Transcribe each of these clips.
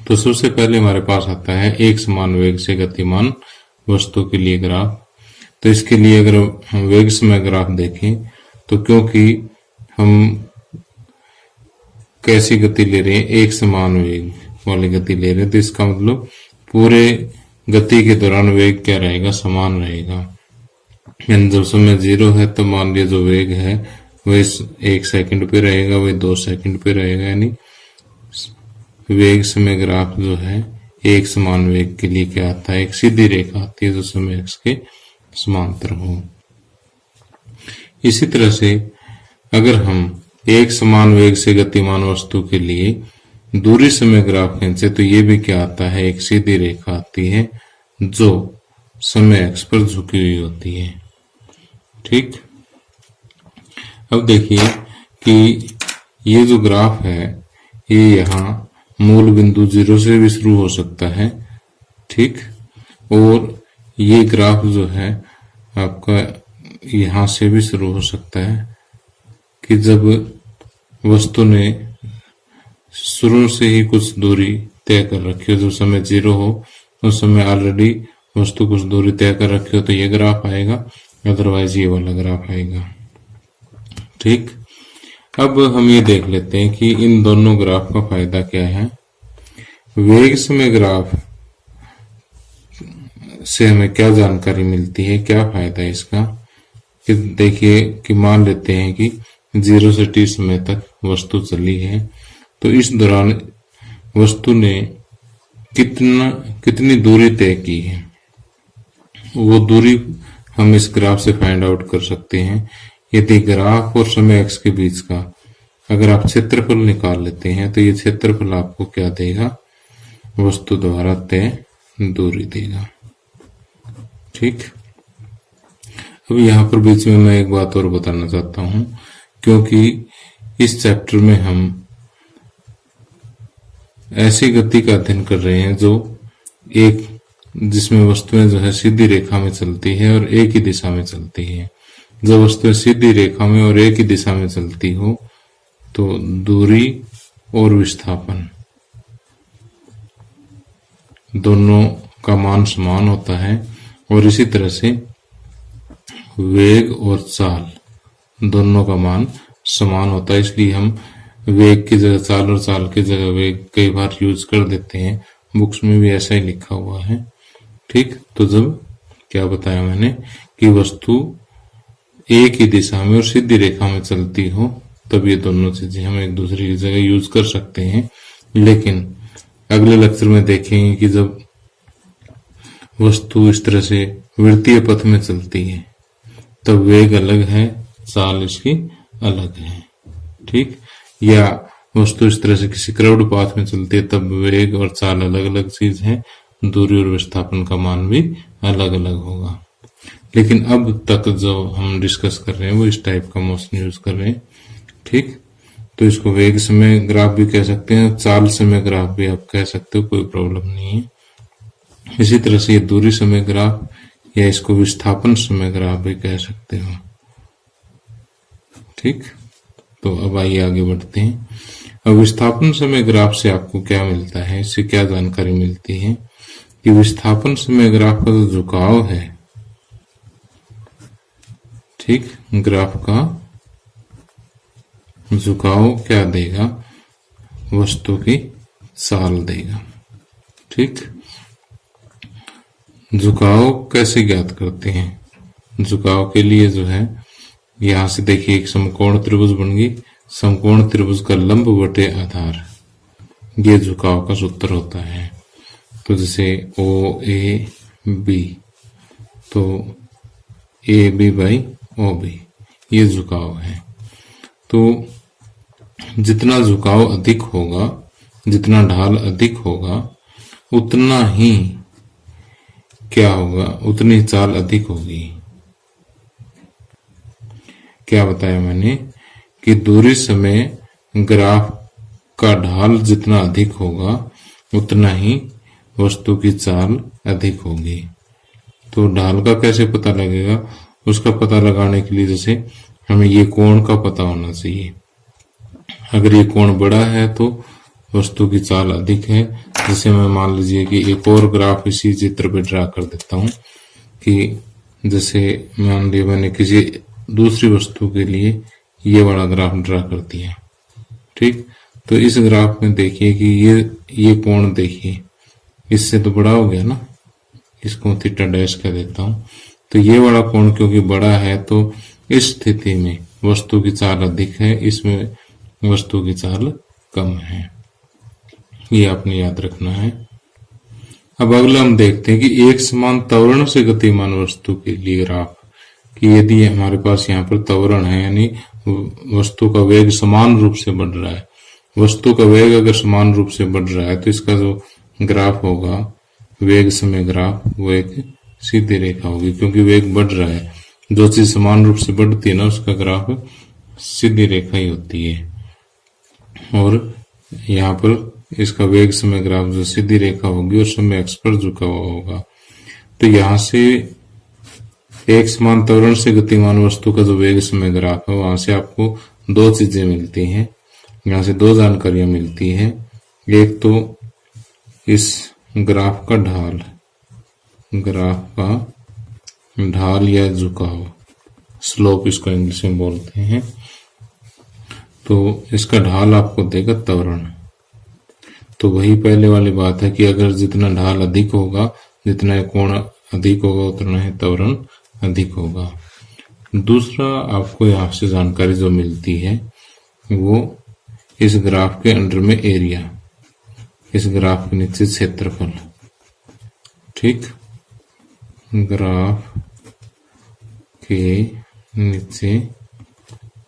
तो सबसे पहले हमारे पास आता है एक समान वेग से गतिमान वस्तु के लिए ग्राफ। तो इसके लिए अगर हम वेग समय ग्राफ देखें तो क्योंकि हम कैसी गति ले रहे हैं, एक समान वेग वाली गति ले रहे हैं, तो इसका मतलब पूरे गति के दौरान वेग क्या रहेगा, समान रहेगा। यानी जब समय 0 है तो मान लिया जो वेग है वह 1 सेकंड पे रहेगा, वह 2 सेकंड पे रहेगा। यानी वेग समय ग्राफ जो है एक समान वेग के लिए क्या आता है, एक सीधी रेखा आती है जो समय x के समांतर हो। इसी तरह से अगर हम एक समान वेग से गतिमान वस्तु के लिए दूरी समय ग्राफ खींचे तो ये भी क्या आता है, एक सीधी रेखा आती है जो समय x पर झुकी हुई होती है। ठीक, अब देखिए कि ये जो ग्राफ है ये यहाँ मूल बिंदु 0 से भी शुरू हो सकता है। ठीक, और ये ग्राफ जो है आपका यहाँ से भी शुरू हो सकता है कि जब वस्तु ने शुरू से ही कुछ दूरी तय कर रखी हो, जब समय 0 हो उस समय ऑलरेडी वस्तु कुछ दूरी तय कर रखी हो तो ये ग्राफ आएगा, अदरवाइज ये वाला ग्राफ आएगा। ठीक, अब हम ये देख लेते हैं कि इन दोनों ग्राफ का फायदा क्या है। वेग समय ग्राफ से हमें क्या जानकारी मिलती है, क्या फायदा है इसका, कि देखिए कि मान लेते हैं कि 0 से t समय तक वस्तु चली है, तो इस दौरान वस्तु ने कितनी दूरी तय की है, वो दूरी हम इस ग्राफ से फाइंड आउट कर सकते हैं। यदि ग्राफ और समय x के बीच का अगर आप क्षेत्रफल निकाल लेते हैं तो ये क्षेत्रफल आपको क्या देगा, वस्तु द्वारा तय दूरी देगा। ठीक, अब यहाँ पर बीच में मैं एक बात और बताना चाहता हूँ, क्योंकि इस चैप्टर में हम ऐसी गति का अध्ययन कर रहे हैं जो एक जिसमें वस्तुएं जो है सीधी रेखा में चलती है और एक ही दिशा में चलती है। जब वस्तुएं सीधी रेखा में और एक ही दिशा में चलती हो तो दूरी और विस्थापन दोनों का मान समान होता है, और इसी तरह से वेग और चाल दोनों का मान समान होता है। इसलिए हम वेग की जगह चाल और चाल की जगह वेग कई बार यूज कर देते हैं, बुक्स में भी ऐसा ही लिखा हुआ है। ठीक, तो जब क्या बताया मैंने कि वस्तु एक ही दिशा में और सीधी रेखा में चलती हो तब ये दोनों चीजें हम एक दूसरे की जगह यूज कर सकते हैं। लेकिन अगले लेक्चर में देखेंगे कि जब वस्तु इस तरह से वृत्तीय पथ में चलती है तब वेग अलग है, चाल इसकी अलग है। ठीक, या वस्तु इस तरह से किसी कर्व्ड पाथ में चलती है तब वेग और चाल अलग अलग चीज है, दूरी और विस्थापन का मान भी अलग अलग होगा। लेकिन अब तक जो हम डिस्कस कर रहे हैं वो इस टाइप का मोशन यूज कर रहे हैं। ठीक, तो इसको वेग समय ग्राफ भी कह सकते हैं, चाल समय ग्राफ भी आप कह सकते हो, कोई प्रॉब्लम नहीं है। इसी तरह से ये दूरी समय ग्राफ या इसको विस्थापन समय ग्राफ भी कह सकते हो। ठीक, तो अब आइए आगे बढ़ते हैं। अब विस्थापन समय ग्राफ से आपको क्या मिलता है, इससे क्या जानकारी मिलती है कि विस्थापन समय ग्राफ का जो झुकाव है, ठीक, ग्राफ का झुकाव क्या देगा, वस्तु की चाल देगा। ठीक, झुकाव कैसे ज्ञात करते हैं, झुकाव के लिए जो है यहां से देखिए एक समकोण त्रिभुज बन गई, समकोण त्रिभुज का लंब बटे आधार ये झुकाव का सूत्र होता है। तो जैसे ओ ए बी, तो A B by O B ये झुकाव है। तो जितना झुकाव अधिक होगा, जितना ढाल अधिक होगा, उतना ही क्या होगा, उतनी चाल अधिक होगी। क्या बताया मैंने कि दूरी समय ग्राफ का ढाल जितना अधिक होगा उतना ही वस्तु की चाल अधिक होगी। तो ढाल का कैसे पता लगेगा, उसका पता लगाने के लिए जैसे हमें ये कोण का पता होना चाहिए। अगर ये कोण बड़ा है तो वस्तु की चाल अधिक है। जैसे मैं मान लीजिए कि एक और ग्राफ इसी चित्र पे ड्रा कर देता हूं कि जैसे मान लिया मैंने किसी दूसरी वस्तु के लिए ये वाला ग्राफ ड्रा कर दिया, ठीक। तो इस ग्राफ में देखिए कि ये कोण देखिए, इससे तो बड़ा हो गया ना, इसको थीटा डैश कर देता हूं। तो ये वाला कोण क्योंकि बड़ा है तो इस स्थिति में वस्तु की चाल अधिक है, इसमें वस्तु की चाल कम है। ये आपने याद रखना है। अब अगला हम देखते हैं कि एक समान त्वरण से गतिमान वस्तु के लिए ग्राफ, कि यदि हमारे पास यहाँ पर त्वरण है यानी वस्तु का वेग समान रूप से बढ़ रहा है, वस्तु का वेग अगर समान रूप से बढ़ रहा है तो इसका जो ग्राफ होगा वेग समय ग्राफ वो एक सीधी रेखा होगी, क्योंकि वेग बढ़ रहा है। जो चीज समान रूप से बढ़ती है ना उसका ग्राफ सीधी रेखा ही होती है। और यहाँ पर इसका वेग समय ग्राफ जो सीधी रेखा होगी और समय अक्ष पर झुका हुआ होगा। तो यहाँ से एक समान त्वरण से गतिमान वस्तु का जो वेग समय ग्राफ है वहां से आपको दो चीजें मिलती हैं, यहाँ से दो जानकारियां मिलती हैं। एक तो इस ग्राफ का ढाल या झुकाव, स्लोप इसको इंग्लिश में बोलते हैं। तो इसका ढाल आपको देगा त्वरण। तो वही पहले वाली बात है कि अगर जितना ढाल अधिक होगा, जितना कोण अधिक होगा, उतना ही त्वरण अधिक होगा। दूसरा आपको यहाँ से जानकारी जो मिलती है वो इस ग्राफ के अंडर में एरिया, इस ग्राफ के नीचे क्षेत्रफल, ठीक। ग्राफ के नीचे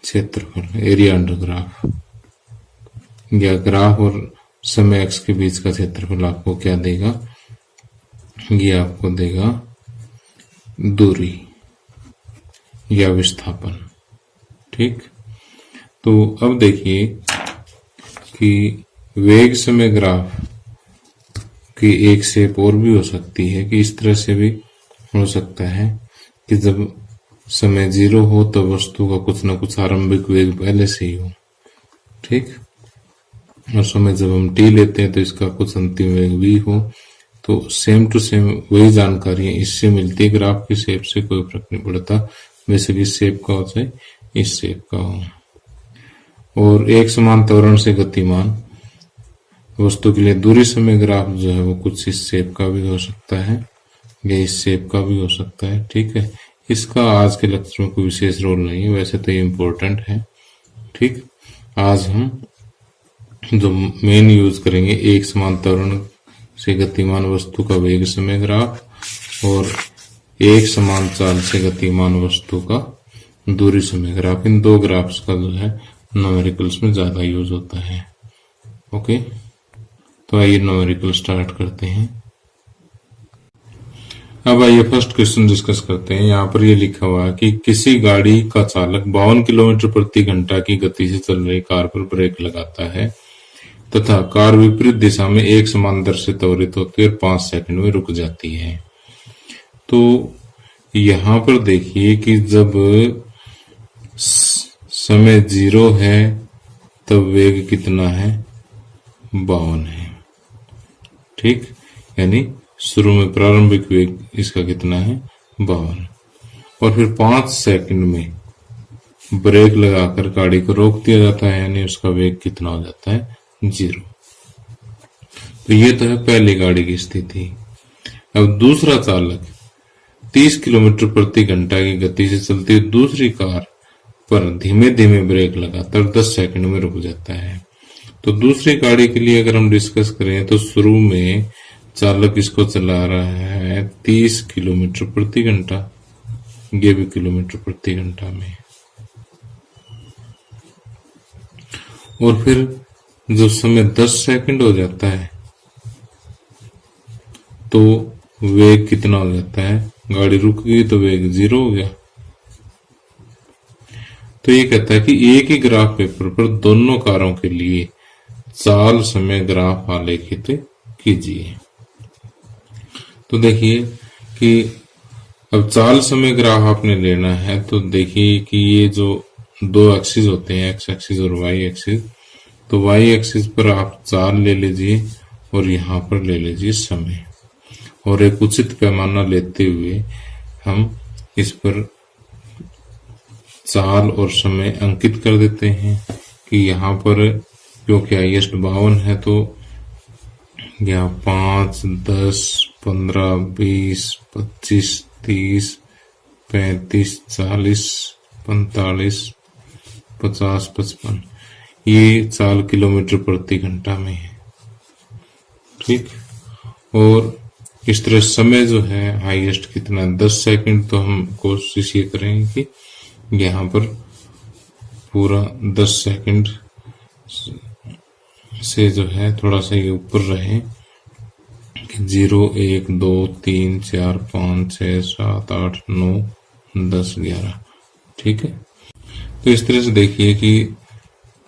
क्षेत्रफल, एरिया अंडर ग्राफ, या ग्राफ और समय अक्ष के बीच का क्षेत्रफल आपको क्या देगा, ये आपको देगा दूरी या विस्थापन, ठीक। तो अब देखिए कि वेग समय ग्राफ की एक शेप और भी हो सकती है कि इस तरह से भी हो सकता है कि जब समय 0 हो तो वस्तु का कुछ ना कुछ आरंभिक वेग पहले से ही हो, ठीक। और समय जब हम t लेते हैं तो इसका कुछ अंतिम वेग भी हो। तो सेम टू सेम वही जानकारी है इससे मिलती है, ग्राफ की शेप से कोई फर्क नहीं पड़ता, वैसे इस शेप का हो चाहे इस शेप का हो। और एक समान त्वरण से गतिमान वस्तु के लिए दूरी समय ग्राफ जो है वो कुछ इस शेप का भी हो सकता है या इस शेप का भी हो सकता है, ठीक है। इसका आज के लेक्चर में कोई विशेष रोल नहीं है, वैसे तो ये इम्पोर्टेंट है, ठीक। आज हम जो मेन यूज करेंगे एक समान त्वरण से गतिमान वस्तु का वेग समय ग्राफ और एक समान चाल से गतिमान वस्तु का दूरी समय ग्राफ। इन दो ग्राफ्स का जो है न्यूमेरिकल्स में ज्यादा यूज होता है। ओके, तो आइए न्यूमेरिकल स्टार्ट करते हैं। अब आइए फर्स्ट क्वेश्चन डिस्कस करते हैं। यहाँ पर ये लिखा हुआ है कि किसी गाड़ी का चालक 52 किलोमीटर प्रति घंटा की गति से चल रही कार पर ब्रेक लगाता है तथा कार विपरीत दिशा में एक समान दर से त्वरित होती है और 5 सेकंड में रुक जाती है। तो यहाँ पर देखिए कि जब समय 0 है तब वेग कितना है, 52 है, ठीक। यानी शुरू में प्रारंभिक वेग इसका कितना है, 52, और फिर 5 सेकंड में ब्रेक लगाकर गाड़ी को रोक दिया जाता है, यानी उसका वेग कितना हो जाता है, 0। तो ये तो है पहली गाड़ी की स्थिति। अब दूसरा चालक 30 किलोमीटर प्रति घंटा की गति से चलती हुई दूसरी कार पर धीमे धीमे ब्रेक लगाकर 10 सेकंड में रुक जाता है। तो दूसरी गाड़ी के लिए अगर हम डिस्कस करें तो शुरू में चालक इसको चला रहा है 30 किलोमीटर प्रति घंटा, ये भी किलोमीटर प्रति घंटा में, और फिर जब समय 10 सेकंड हो जाता है तो वेग कितना हो जाता है, गाड़ी रुक गई तो वेग 0 हो गया। तो ये कहता है कि एक ही ग्राफ पेपर पर दोनों कारों के लिए चाल समय ग्राफ आलेखित कीजिए। तो देखिए कि अब चाल समय ग्राफ आपने लेना है तो देखिए कि ये जो दो एक्सिस होते हैं, एक्स एक्सिस और वाई एक्सिस, तो y एक्सिस पर आप चाल ले लीजिए और यहाँ पर ले लीजिए समय, और एक उचित पैमाना लेते हुए हम इस पर चाल और समय अंकित कर देते हैं कि यहाँ पर क्योंकि हाईएस्ट 52 है तो यहाँ 5, 10, 15, 20, 25, 30, 35, 40, 45, 50, 55 ये चाल किलोमीटर प्रति घंटा में है। ठीक, और इस तरह समय जो है हाईएस्ट कितना 10 सेकंड, तो हम कोशिश ये करेंगे कि यहाँ पर पूरा 10 सेकंड से जो है थोड़ा सा ये ऊपर रहे कि 0, 1, 2, 3, 4, 5, 6, 7, 8, 9, 10, 11। ठीक है, तो इस तरह से देखिए कि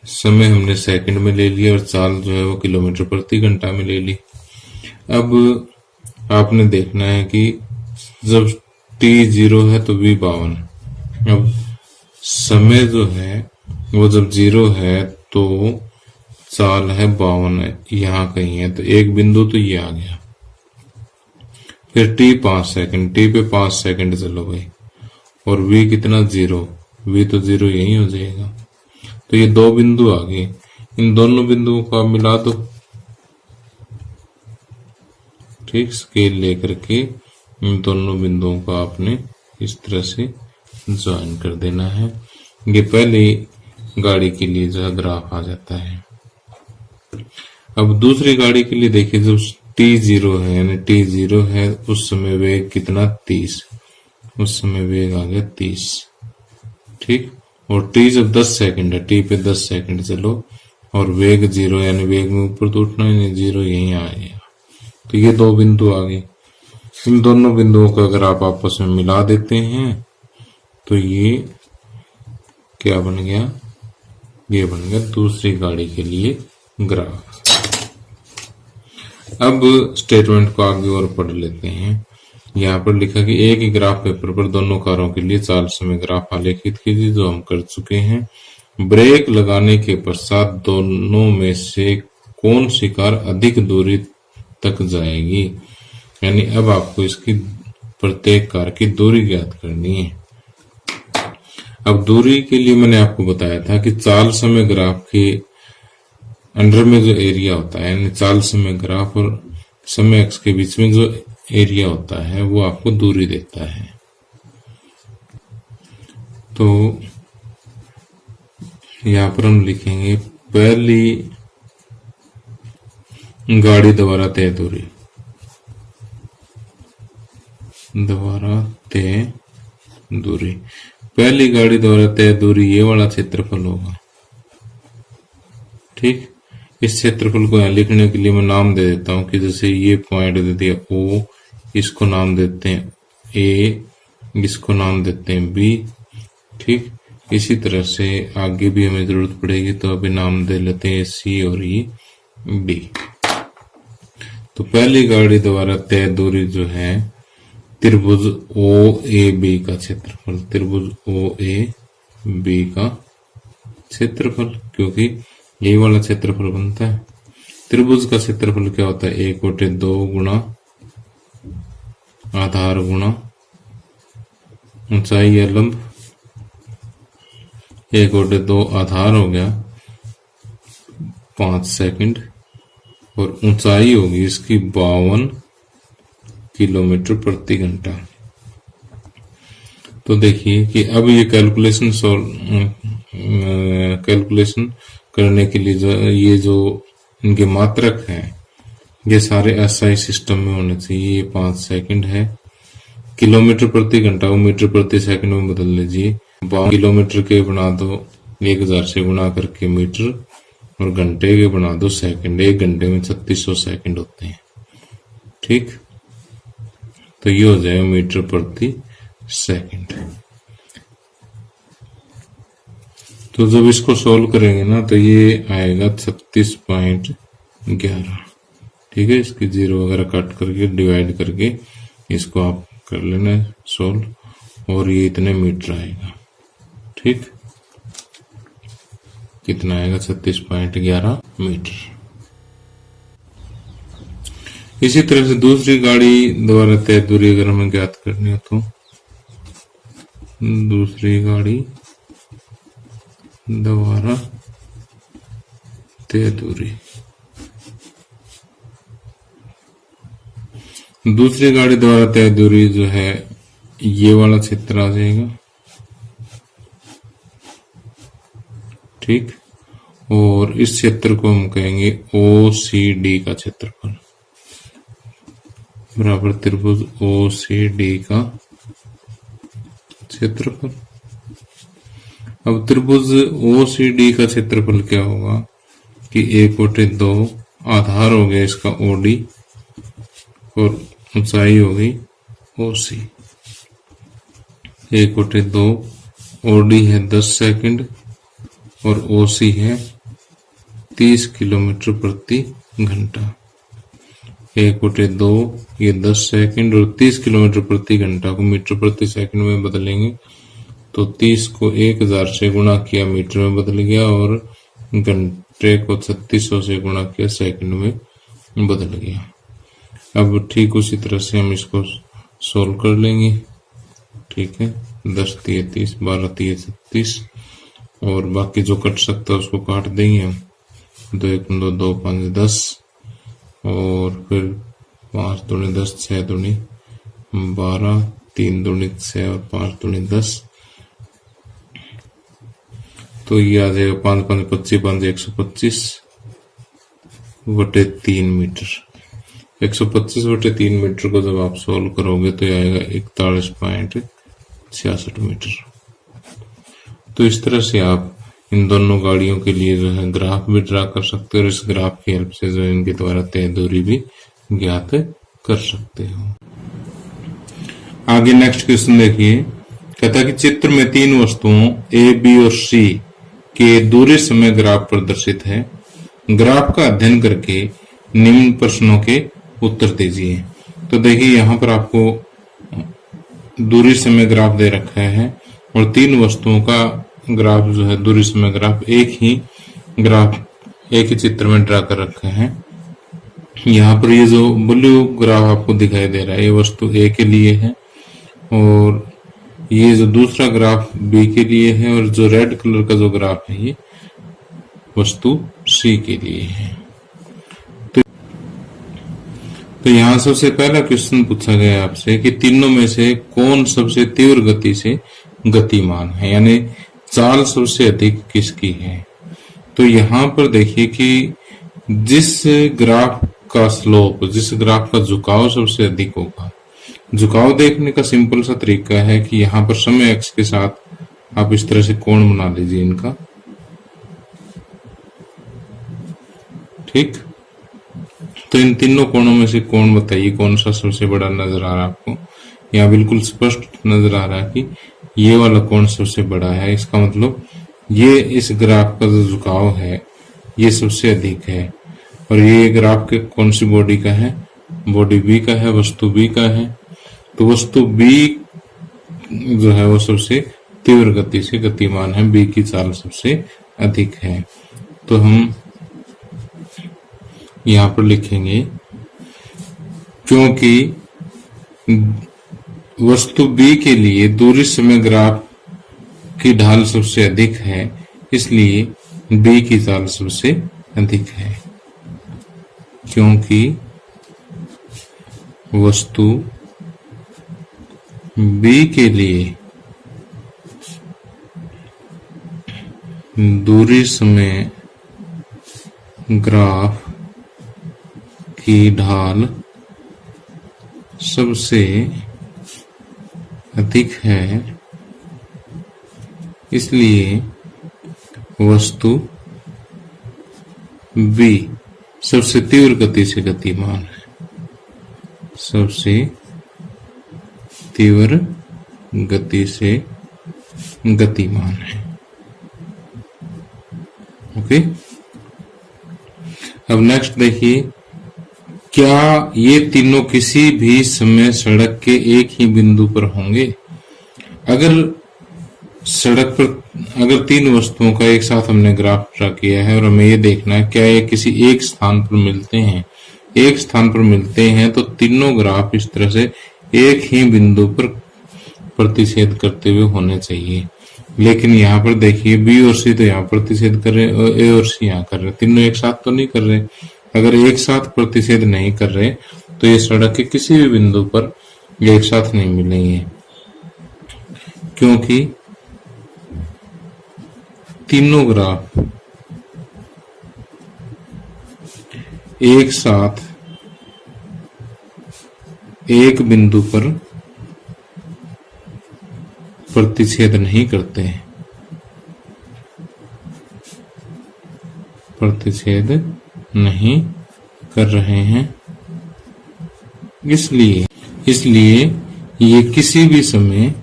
समय हमने सेकंड में ले लिया और चाल जो है वो किलोमीटर प्रति घंटा में ले ली। अब आपने देखना है कि जब t 0 है तो v 52। अब समय जो है वो जब 0 है तो चाल है 52 यहाँ कहीं है, तो एक बिंदु तो ये आ गया। फिर t 5 सेकंड, t पे 5 सेकंड चलो भाई, और v कितना 0, v तो 0 यही हो जाएगा। तो ये दो बिंदु आ गए, इन दोनों बिंदुओं को आप मिला दो। ठीक, स्केल लेकर के इन दोनों बिंदुओं को आपने इस तरह से ज्वाइन कर देना है। ये पहली गाड़ी के लिए जो है ग्राफ आ जाता है। अब दूसरी गाड़ी के लिए देखिए, जब t 0 है यानी t 0 है उस समय वेग कितना 30, उस समय वेग आ गया 30। ठीक, और t जब 10 सेकंड है, t पे 10 सेकंड चलो और वेग 0 यानी वेग में ऊपर तो उठना ही नहीं, 0 यहीं आएगा। तो ये दो बिंदु आ गए। इन दोनों बिंदुओं को अगर आप आपस में मिला देते हैं तो ये क्या बन गया, ये बन गया दूसरी गाड़ी के लिए ग्राफ। अब स्टेटमेंट को आगे और पढ़ लेते हैं। यहाँ पर लिखा कि एक ही ग्राफ पेपर पर दोनों कारों के लिए चाल समय ग्राफ आलेखित कीजिए, जो हम कर चुके हैं। ब्रेक लगाने के पश्चात दोनों में से कौन सी कार अधिक दूरी तक जाएगी, यानी अब आपको इसकी प्रत्येक कार की दूरी ज्ञात करनी है। अब दूरी के लिए मैंने आपको बताया था कि चाल समय ग्राफ के अंडर में जो एरिया होता है, यानी चाल समय ग्राफ और समय एक्स के बीच में जो एरिया होता है वो आपको दूरी देता है। तो यहाँ पर हम लिखेंगे पहली गाड़ी द्वारा तय दूरी, पहली गाड़ी द्वारा तय दूरी ये वाला क्षेत्रफल होगा। ठीक, इस क्षेत्रफल को यहाँ लिखने के लिए मैं नाम दे देता हूं कि जैसे ये पॉइंट दे दिया O, इसको नाम देते हैं A, इसको नाम देते हैं B। ठीक, इसी तरह से आगे भी हमें जरूरत पड़ेगी तो अभी नाम दे लेते हैं C और ये D। तो पहली गाड़ी द्वारा तय दूरी जो है त्रिभुज OAB का क्षेत्रफल, त्रिभुज OAB का क्षेत्रफल, क्योंकि यही वाला क्षेत्रफल बनता है। त्रिभुज का क्षेत्रफल क्या होता है, 1/2 गुणा आधार गुणा ऊंचाई या लंब, 1/2 आधार हो गया 5 सेकंड, और ऊंचाई होगी इसकी 52 किलोमीटर प्रति घंटा। तो देखिए कि अब ये कैलकुलेशन करने के लिए ये जो इनके मात्रक हैं ये सारे SI सिस्टम में होने चाहिए। ये 5 सेकंड है, किलोमीटर प्रति घंटा को मीटर प्रति सेकंड में बदल लीजिए। 52 किलोमीटर के बना दो 1000 से गुणा करके मीटर, और घंटे के बना दो सेकंड। 1 घंटे में 3600 सेकंड होते हैं। ठीक, तो ये हो जाएगा मीटर प्रति सेकंड। तो जब इसको सोल्व करेंगे ना तो ये आएगा 36.11। ठीक है, इसकी 0 वगैरह काट करके डिवाइड करके इसको आप कर लेना सोल्व, और ये इतने मीटर आएगा। ठीक, कितना आएगा 36.11 मीटर। इसी तरह से दूसरी गाड़ी द्वारा तय दूरी अगर हमें ज्ञात करनी हो तो दूसरी गाड़ी द्वारा तय दूरी, दूसरी गाड़ी द्वारा तय दूरी जो है ये वाला क्षेत्र आ जाएगा, ठीक। और इस क्षेत्र को हम कहेंगे OCD का क्षेत्रफल बराबर त्रिभुज OCD का क्षेत्रफल। अब त्रिभुज OCD का क्षेत्रफल क्या होगा कि 1/2 आधार हो गया इसका OD और ऊंचाई हो गई OC। 1/2 OD है 10 सेकंड और OC है 30 किलोमीटर प्रति घंटा। 1/2 ये 10 सेकंड और 30 किलोमीटर प्रति घंटा को मीटर प्रति सेकंड में बदलेंगे तो 30 को 1000 से गुणा किया मीटर में बदल गया और घंटे को 3600 से गुणा किया सेकंड में बदल गया। अब ठीक उसी तरह से हम इसको सोल्व कर लेंगे, ठीक है। 10 3 30, 12 3 36 और बाकी जो कट सकता है उसको काट देंगे हम। 2 1 2 2 5 10 और फिर 5 दूनी 10, 6 दूनी 12, 3 दूनी 6 और 5 दूनी 10, तो ये आ जाएगा 5 5 25 5 125 बटे 3 मीटर। 125 बटे 3 मीटर को जब आप सोल्व करोगे तो ये आएगा 41.66 मीटर। तो इस तरह से आप इन दोनों गाड़ियों के लिए जो है ग्राफ भी ड्रा कर सकते हो और इस ग्राफ की हेल्प से जो है इनके द्वारा तय दूरी भी ज्ञात कर सकते हो। आगे नेक्स्ट क्वेश्चन देखिए, कहता है कि चित्र में 3 वस्तुओं A, B और C के दूरी समय ग्राफ प्रदर्शित है। ग्राफ का अध्ययन करके निम्न प्रश्नों के उत्तर दीजिए। तो देखिए यहाँ पर आपको दूरी समय ग्राफ दे रखा है और 3 वस्तुओं का ग्राफ जो है दूरी समय ग्राफ एक ही चित्र में ड्रा कर रखा है। यहाँ पर ये जो ब्लू ग्राफ आपको दिखाई दे रहा है ये वस्तु A के लिए है और ये जो दूसरा ग्राफ B के लिए है और जो रेड कलर का जो ग्राफ है ये वस्तु C के लिए है। तो यहाँ सबसे पहला क्वेश्चन पूछा गया आपसे कि तीनों में से कौन सबसे तीव्र गति से गतिमान है, यानी चाल सबसे अधिक किसकी है। तो यहाँ पर देखिए कि जिस ग्राफ का स्लोप, जिस ग्राफ का झुकाव सबसे अधिक होगा, झुकाव देखने का सिंपल सा तरीका है कि यहाँ पर समय x के साथ आप इस तरह से कोण बना लीजिए इनका, ठीक। तो इन तीनों कोणों में से कोण बताइए कौन सा सबसे बड़ा नजर आ रहा है आपको। यहाँ बिल्कुल स्पष्ट नजर आ रहा है कि ये वाला कोण सबसे बड़ा है। इसका मतलब ये इस ग्राफ का जो झुकाव है ये सबसे अधिक है और ये ग्राफ के कौन सी बॉडी का है, बॉडी B का है, वस्तु B का है। तो वस्तु B जो है वो सबसे तीव्र गति से गतिमान है, B की चाल सबसे अधिक है। तो हम यहाँ पर लिखेंगे क्योंकि वस्तु B के लिए दूरी समय ग्राफ की ढाल सबसे अधिक है इसलिए B की चाल सबसे अधिक है। क्योंकि वस्तु B के लिए दूरी समय ग्राफ की ढाल सबसे अधिक है इसलिए वस्तु B सबसे तीव्र गति से गतिमान है, सबसे तीव्र गति से गतिमान है। ओके, अब नेक्स्ट देखिए, क्या ये तीनों किसी भी समय सड़क के एक ही बिंदु पर होंगे? अगर सड़क पर अगर तीन वस्तुओं का एक साथ हमने ग्राफ ड्रा किया है और हमें ये देखना है क्या ये किसी एक स्थान पर मिलते हैं, एक स्थान पर मिलते हैं तो तीनों ग्राफ इस तरह से एक ही बिंदु पर प्रतिच्छेद करते हुए होने चाहिए। लेकिन यहाँ पर देखिए बी और सी तो यहाँ प्रतिच्छेद कर रहे और ए और सी यहाँ कर रहे, तीनों एक साथ तो नहीं कर रहे। अगर एक साथ प्रतिच्छेद नहीं कर रहे तो ये सड़क के किसी भी बिंदु पर एक साथ नहीं मिलेंगे, क्योंकि तीनों ग्राफ एक साथ एक बिंदु पर प्रतिच्छेद नहीं करते हैं, प्रतिच्छेद नहीं कर रहे हैं। इसलिए ये किसी भी समय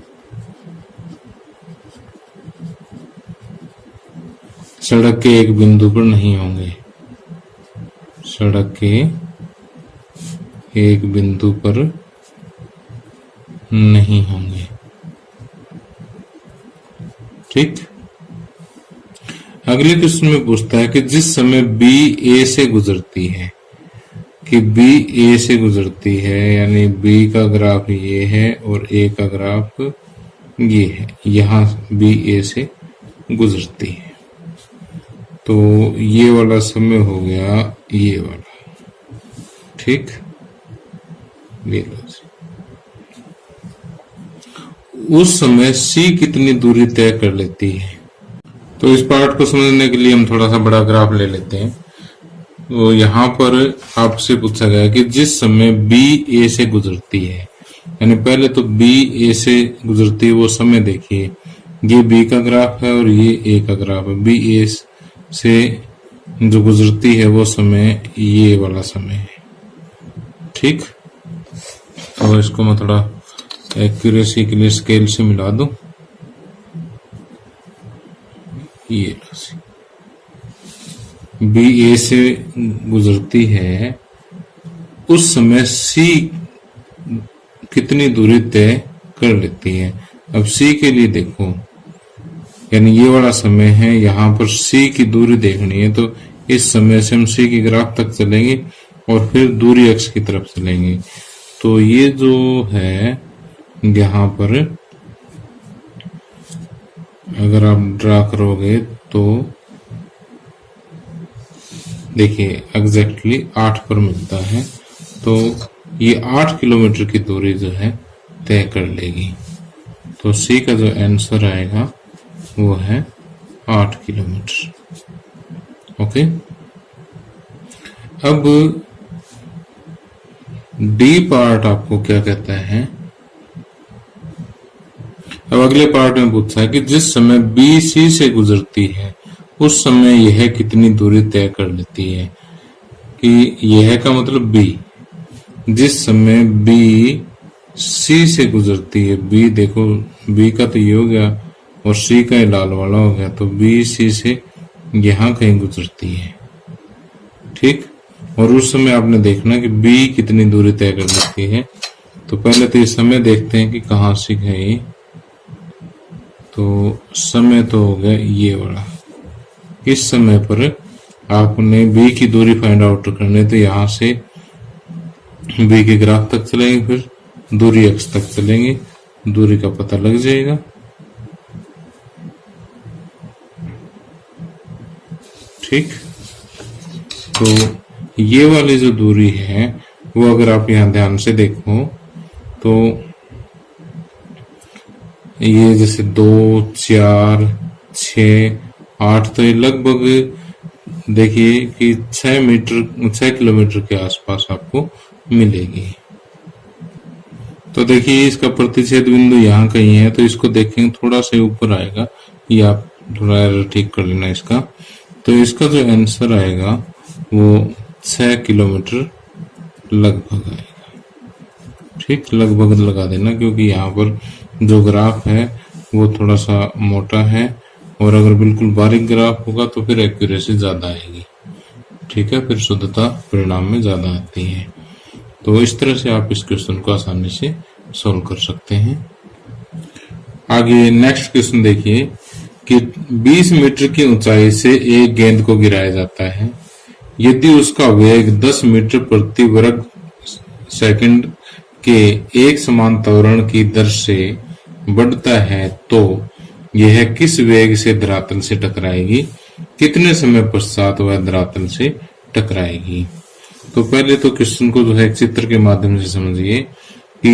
सड़क के एक बिंदु पर नहीं होंगे, सड़क के एक बिंदु पर नहीं होंगे। ठीक। अगले क्वेश्चन में पूछता है कि जिस समय बी ए से गुजरती है, कि बी ए से गुजरती है यानी बी का ग्राफ ये है और ए का ग्राफ ये है, यहां बी ए से गुजरती है तो ये वाला समय हो गया ये वाला। ठीक। ये लो, उस समय सी कितनी दूरी तय कर लेती है। तो इस पार्ट को समझने के लिए हम थोड़ा सा बड़ा ग्राफ ले लेते हैं। तो यहाँ पर आपसे पूछा गया कि जिस समय बी ए से गुजरती है, यानी पहले तो बी ए से गुजरती है वो समय देखिए, ये बी का ग्राफ है और ये ए का ग्राफ है। बी ए से जो गुजरती है वो समय ये वाला समय है। ठीक। तो इसको मैं थोड़ा एक्यूरेसी के लिए स्केल से मिला दूं। ये बी ए से गुजरती है, उस समय सी कितनी दूरी तय कर लेती है। अब सी के लिए देखो, यानी ये वाला समय है, यहाँ पर सी की दूरी देखनी है तो इस समय से हम सी की ग्राफ तक चलेंगे और फिर दूरी अक्ष की तरफ चलेंगे। तो ये जो है यहाँ पर अगर आप ड्रा करोगे तो देखिए एग्जैक्टली 8 पर मिलता है, तो ये 8 किलोमीटर की दूरी जो है तय कर लेगी। तो सी का जो आंसर आएगा वो है 8 किलोमीटर। ओके। अब डी पार्ट आपको क्या कहता है। अब अगले पार्ट में पूछा है कि जिस समय बी सी से गुजरती है उस समय यह कितनी दूरी तय कर लेती है। कि यह का मतलब बी, जिस समय बी सी से गुजरती है, बी देखो बी का तो ये हो गया और सी का लाल वाला हो गया, तो बी सी से यहां कहीं गुजरती है। ठीक। और उस समय आपने देखना कि बी कितनी दूरी तय कर लेती है। तो पहले तो ये समय देखते हैं कि कहां से है। तो समय तो हो गया ये वाला। इस समय पर आपने बी की दूरी फाइंड आउट करनी, तो यहां से बी के ग्राफ तक चलेंगे, फिर दूरी अक्ष तक चलेंगे, दूरी का पता लग जाएगा। ठीक। तो ये वाली जो दूरी है वो अगर आप यहां ध्यान से देखो तो ये जैसे 2, 4, 6, 8, तो ये लगभग देखिए कि 6 किलोमीटर के आसपास आपको मिलेगी। तो देखिए इसका प्रतिच्छेद बिंदु यहाँ कहीं है, तो इसको देखेंगे थोड़ा सा ऊपर आएगा, ये आप थोड़ा एरर ठीक कर लेना इसका। तो इसका जो आंसर आएगा वो 6 किलोमीटर लगभग आएगा। ठीक। लगभग लगा देना क्योंकि यहाँ पर जो ग्राफ है वो थोड़ा सा मोटा है और अगर बिल्कुल बारीक ग्राफ होगा तो फिर एक्यूरेसी ज्यादा आएगी। ठीक है। फिर शुद्धता परिणाम में ज्यादा आती है। तो इस तरह से आप इस क्वेश्चन को आसानी से सॉल्व कर सकते हैं। आगे नेक्स्ट क्वेश्चन देखिए कि 20 मीटर की ऊंचाई से एक गेंद को गिराया जाता है। यदि उसका वेग 10 मीटर प्रति वर्ग सेकंड के एक समान त्वरण की दर से बढ़ता है तो यह किस वेग से धरातल से टकराएगी, कितने समय पश्चात वह धरातल से टकराएगी। तो पहले तो क्वेश्चन को जो है एक चित्र के माध्यम से समझिए कि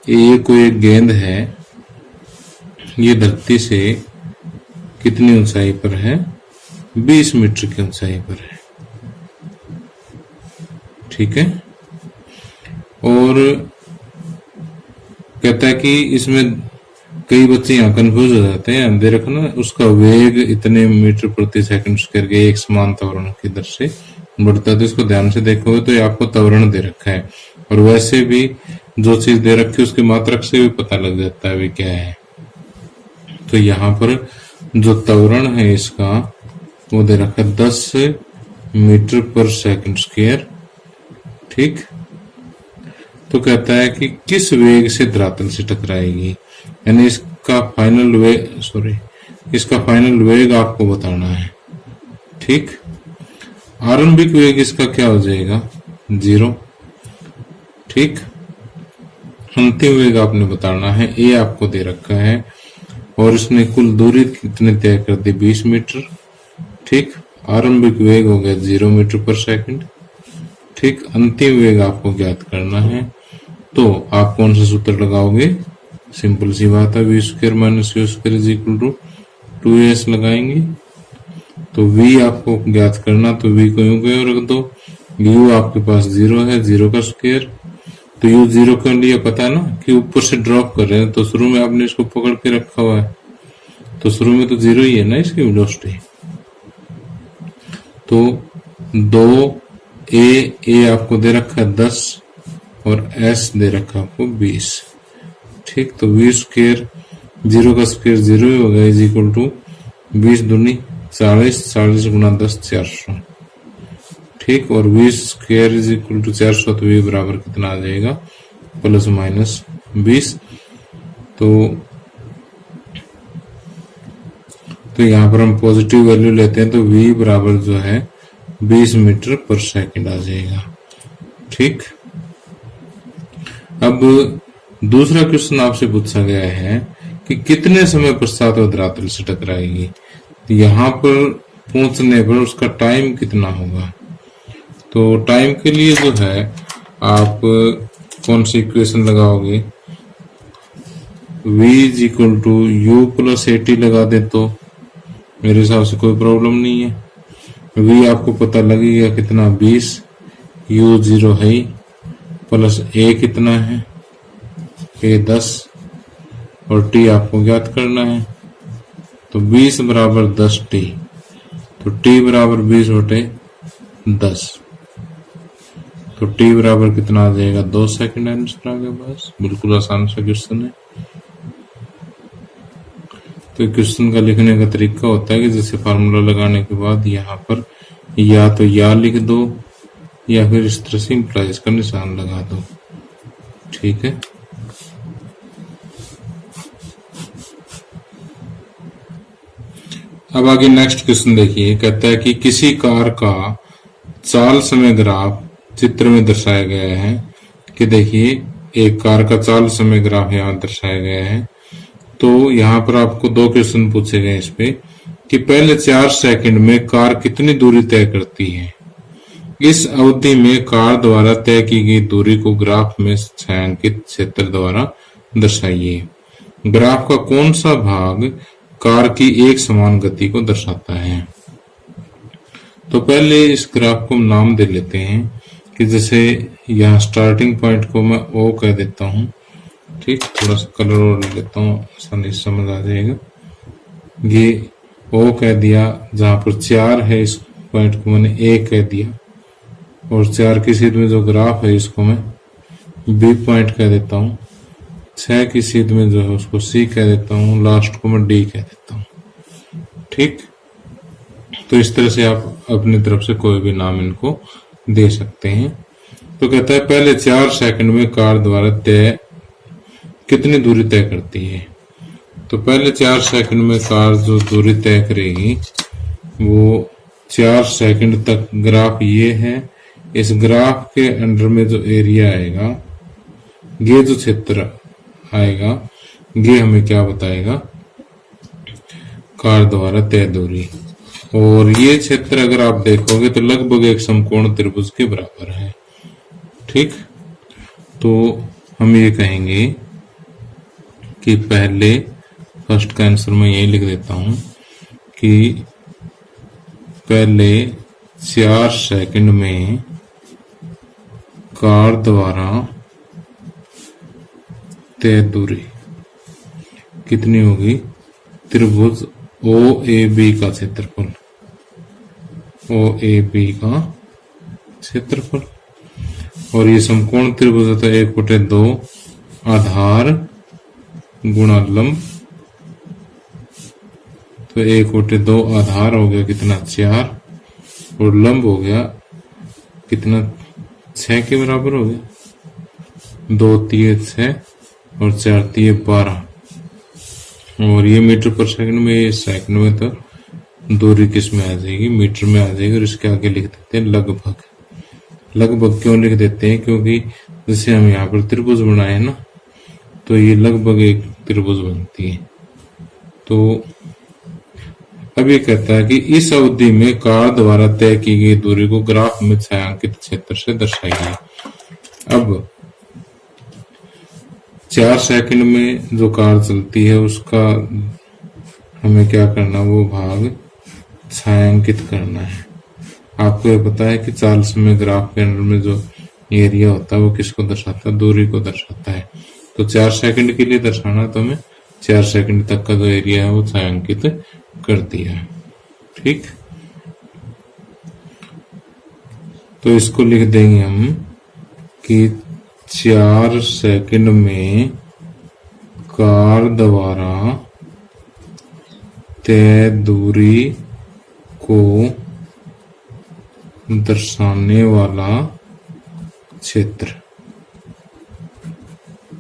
ये कोई एक गेंद है, ये धरती से कितनी ऊंचाई पर है, 20 मीटर की ऊंचाई पर है, ठीक है। और कहता है कि इसमें कई बच्चे यहाँ कंफ्यूज हो जाते हैं, दे रखा ना उसका वेग इतने मीटर प्रति सेकंड करके एक समान त्वरण की दर से बढ़ता है। तो इसको ध्यान से देखोगे तो ये आपको त्वरण दे रखा है, और वैसे भी जो चीज दे रखी है उसकी मात्रक से भी पता लग जाता है वे क्या है। तो यहाँ पर जो त्वरण है इसका वो दे रखा है 10 मीटर पर सेकंड स्क्वायर, ठीक। तो कहता है कि किस वेग से धरातल से टकराएगी, यानी इसका फाइनल वेग आपको बताना है, ठीक। आरंभिक वेग इसका क्या हो जाएगा, 0, ठीक। अंतिम वेग आपने बताना है, ये आपको दे रखा है, और इसने कुल दूरी कितने तय कर दी, 20 मीटर, ठीक। आरंभिक वेग हो गया 0 मीटर पर सेकंड, ठीक। अंतिम वेग आपको ज्ञात करना है, तो आप कौन सा सूत्र लगाओगे, सिंपल सी बात है, v square minus u square is equal to 2s लगाएंगे। तो v आपको ज्ञात करना, तो v को यूं गए रख दो, u आपके पास 0 है, 0 का स्क्वायर, तो u 0 के लिए पता है ना कि ऊपर से ड्रॉप कर रहे हैं, तो शुरू में आपने इसको पकड़ के रखा हुआ है, तो शुरू में तो 0 ही है ना इसकी वेलोसिटी। तो 2a आपको दे रखा है 10 और s दे रखा आपको 20, ठीक। तो v स्क्वायर 0 का स्क्वायर 0 ही होगा, इज इक्वल टू 20 दूनी 40, 40 गुना 10 400, ठीक। और v square is equal to 400, तो v बराबर कितना आ जाएगा, प्लस माइनस 20। तो यहाँ पर हम पॉजिटिव वैल्यू लेते हैं, तो v बराबर जो है 20 मीटर पर सेकंड आ जाएगा, ठीक। अब दूसरा क्वेश्चन आपसे पूछा गया है कि कितने समय पश्चात वह धरातल से टकराएगी। तो यहाँ पर पहुंचने पर उसका टाइम कितना होगा। तो टाइम के लिए जो है आप कौन सी इक्वेशन लगाओगे, v is equal to u plus 80 लगा दे तो मेरे हिसाब से कोई प्रॉब्लम नहीं है। v आपको पता लगेगा कितना 20, u 0 है ही, प्लस a कितना है, a 10, और t आपको ज्ञात करना है। तो 20 बराबर 10t, तो t बराबर 20 बटे 10, तो t बराबर कितना आ जाएगा, 2 सेकंड आंसर आ गया। बस बिल्कुल आसान सा क्वेश्चन है। तो क्वेश्चन का लिखने का तरीका होता है कि जैसे फार्मूला लगाने के बाद यहाँ पर या तो या लिख दो या फिर इस तरह से इम्प्लाइज का निशान लगा दो, ठीक है। अब आगे नेक्स्ट क्वेश्चन देखिए, कहता है कि किसी कार का चाल समय ग्राफ चित्र में दर्शाया गया है। कि देखिए एक कार का चाल समय ग्राफ यहाँ दर्शाया गया है। तो यहाँ पर आपको 2 क्वेश्चन पूछे गए इस पे कि पहले 4 सेकंड में कार कितनी दूरी तय करती है। इस अवधि में कार द्वारा तय की गई दूरी को ग्राफ में छायांकित क्षेत्र द्वारा दर्शाइए। ग्राफ का कौन सा भाग कार की एक समान गति को दर्शाता है। तो पहले इस ग्राफ को हम नाम दे लेते हैं कि जैसे यहाँ स्टार्टिंग पॉइंट को मैं O कह देता हूँ, ठीक। थोड़ा सा कलर और लेता हूँ, आसानी से समझ आ जाएगा। ये O कह दिया, जहां पर 4 है इस पॉइंट को मैंने A कह दिया, और 4 की सीध में जो ग्राफ है इसको मैं B पॉइंट कह देता हूँ। 6 की सीध में जो है उसको C कह देता हूँ, लास्ट को मैं D कह देता हूँ, ठीक। तो इस तरह से आप अपनी तरफ से कोई भी नाम इनको दे सकते हैं। तो कहता है पहले 4 सेकंड में कार द्वारा तय कितनी दूरी तय करती है। तो पहले 4 सेकंड में कार जो दूरी तय करेगी वो 4 सेकंड तक ग्राफ ये है। इस ग्राफ के अंडर में जो एरिया आएगा, ये जो क्षेत्र आएगा, ये हमें क्या बताएगा? कार द्वारा तय दूरी। और ये क्षेत्र अगर आप देखोगे तो लगभग एक समकोण त्रिभुज के बराबर है। ठीक, तो हम ये कहेंगे कि पहले फर्स्ट का आंसर मैं यही लिख देता हूं कि पहले 4 सेकंड में कार द्वारा तय दूरी कितनी होगी? त्रिभुज OAB का क्षेत्रफल, OAB का क्षेत्रफल। और ये समकोण त्रिभुज होता है 1/2 आधार गुणा लंब। तो 1/2 आधार हो गया कितना? 4, और लंब हो गया कितना? 6 के बराबर हो गया। 2 3 6 और 4 3 12। और ये मीटर पर सेकंड में, ये सेकंड में, तो दूरी किस में आ जाएगी? मीटर में आ जाएगी। और इसके आगे लिख देते हैं लगभग। लगभग क्यों लिख देते हैं? क्योंकि जैसे हम यहाँ पर त्रिभुज बनाए ना, तो ये लगभग एक त्रिभुज बनती है। तो अब ये कहता है कि इस अवधि में कार द्वारा तय की गई दूरी को ग्राफ में छायांकित क्षेत्र से दर्शाइए। अब 4 सेकंड में जो कार चलती है उसका हमें क्या करना? वो भाग छायांकित करना है। आपको ये पता है कि 40 में ग्राफ के अंदर में जो एरिया होता है वो किसको दर्शाता है? दूरी को दर्शाता है। तो 4 सेकंड के लिए दर्शाना, तो हमें 4 सेकंड तक का जो एरिया है वो छायांकित कर दिया। ठीक, तो इसको लिख देंगे हम कि 4 सेकंड में कार द्वारा तय दूरी को दर्शाने वाला क्षेत्र।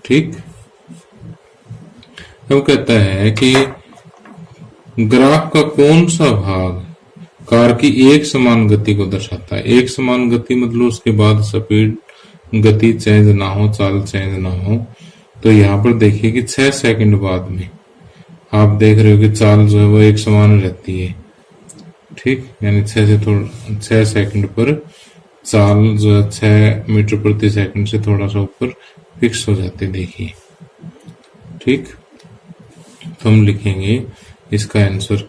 ठीक, अब कहता है कि ग्राफ का कौन सा भाग कार की एक समान गति को दर्शाता है? एक समान गति मतलब उसके बाद स्पीड, गति चेंज ना हो, चाल चेंज ना हो। तो यहाँ पर देखिए कि 6 सेकंड बाद में आप देख रहे हो कि चाल जो है वो एक समान रहती है। ठीक, यानी 6 सेकंड पर चाल जो है 6 मीटर प्रति सेकंड से थोड़ा सा ऊपर फिक्स हो जाती है। देखिए, ठीक, तो हम लिखेंगे इसका आंसर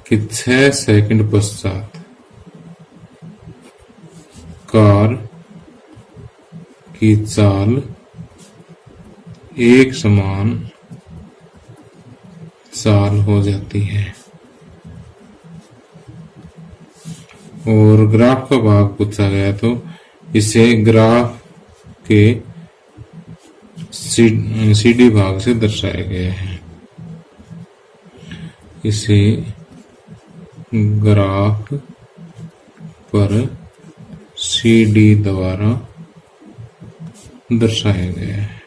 कि 6 सेकंड पश्चात कार की चाल एक समान चाल हो जाती है। और ग्राफ का भाग पूछा गया तो इसे ग्राफ के CD भाग से दर्शाया गया है। इसे ग्राफ पर CD द्वारा दर्शाया गया है।